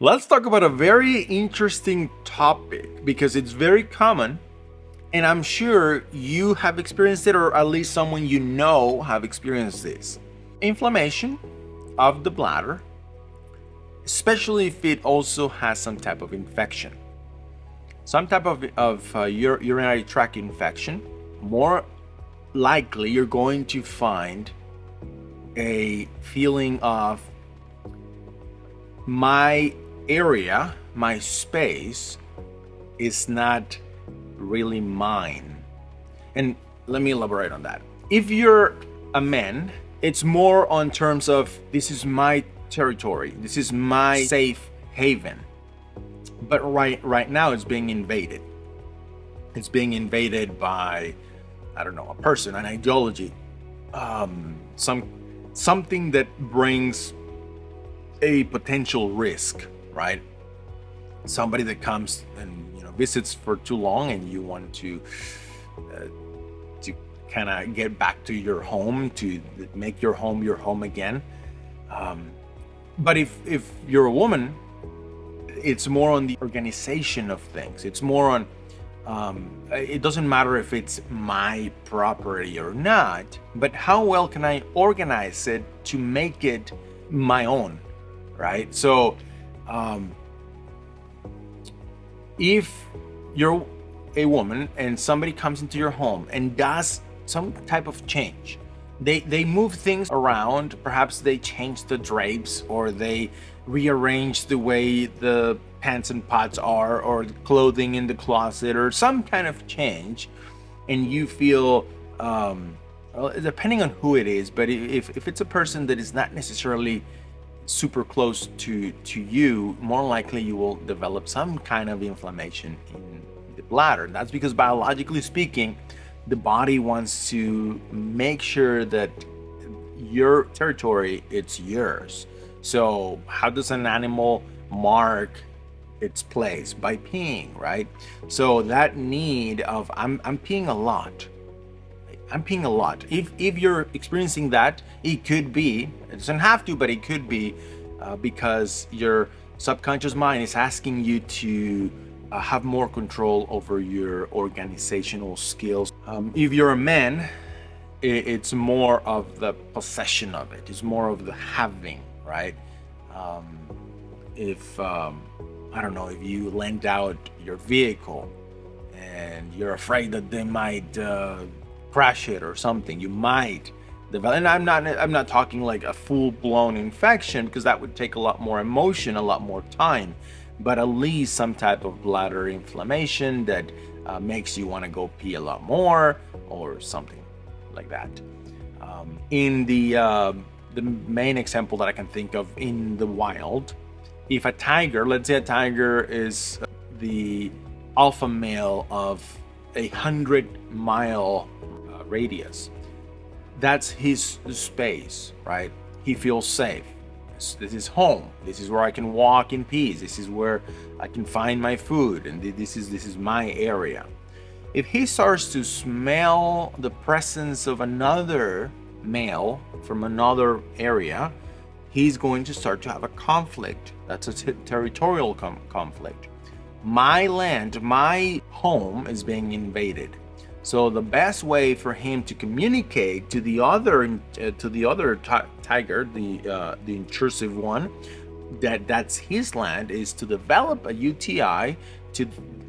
Let's talk about a very interesting topic because it's very common, and I'm sure you have experienced it, or at least someone you know have experienced this. Inflammation of the bladder, especially if it also has some type of infection. Some type of urinary tract infection, more likely you're going to find a feeling of my area, my space is not really mine. And let me elaborate on that. If you're a man, it's more on terms of this is my territory, this is my safe haven. But right now it's being invaded. It's being invaded by, I don't know, a person, an ideology, something that brings a potential risk, right? Somebody that comes and visits for too long, and you want to kind of get back to your home, to make your home again. But if you're a woman, it's more on the organization of things. It's more on it doesn't matter if it's my property or not, but how well can I organize it to make it my own, right? So if you're a woman and somebody comes into your home and does some type of change, they move things around, perhaps they change the drapes, or they rearrange the way the pants and pots are, or the clothing in the closet, or some kind of change, and you feel well, depending on who it is, but if it's a person that is not necessarily super close to you, more likely you will develop some kind of inflammation in the bladder. That's because, biologically speaking, the body wants to make sure that your territory, it's yours. So how does an animal mark its place? By peeing, right? So that need of I'm peeing a lot. I'm peeing a lot. If you're experiencing that, it could be, it doesn't have to, but it could be because your subconscious mind is asking you to have more control over your organizational skills. If you're a man, it's more of the possession of it. It's more of the having, right? If I don't know, if you lend out your vehicle and you're afraid that they might crash it or something, you might develop. And I'm not talking like a full-blown infection, because that would take a lot more emotion, a lot more time, but at least some type of bladder inflammation that makes you want to go pee a lot more, or something like that. In the main example that I can think of in the wild, if a tiger, let's say a tiger is the alpha male of 100-mile radius, that's his space, right? He feels safe. This is home. This is where I can walk in peace. This is where I can find my food, and this is my area. If he starts to smell the presence of another male from another area, he's going to start to have a conflict. That's a territorial conflict. My land, my home is being invaded. So the best way for him to communicate to the other tiger, the intrusive one, that's his land, is to develop a UTI, to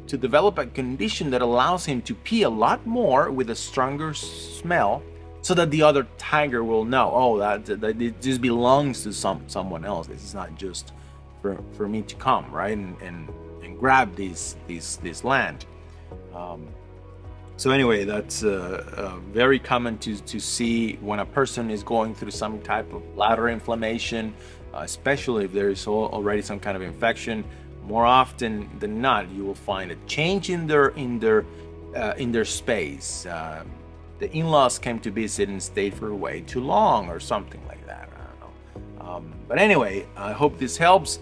develop a condition that allows him to pee a lot more with a stronger smell, so that the other tiger will know, oh, that it just belongs to someone else. This is not just for me to come, right, and grab this land. So anyway, that's very common to see when a person is going through some type of bladder inflammation, especially if there is already some kind of infection. More often than not, you will find a change in their space. The in-laws came to visit and stayed for way too long, or something like that. I don't know. But anyway, I hope this helps.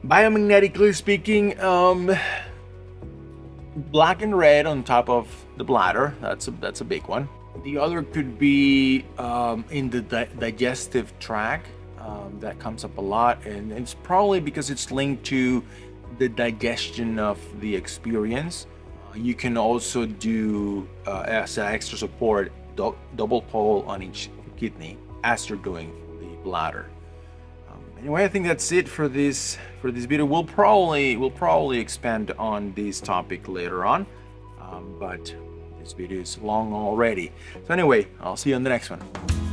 Biomagnetically speaking, black and red on top of the bladder, that's a big one. The other could be in the digestive tract. that comes up a lot, and it's probably because it's linked to the digestion of the experience. You can also do, as an extra support, double pole on each kidney as you're doing the bladder. Anyway, I think that's it for this video. We'll probably expand on this topic later on, but this video is long already. So anyway, I'll see you on the next one.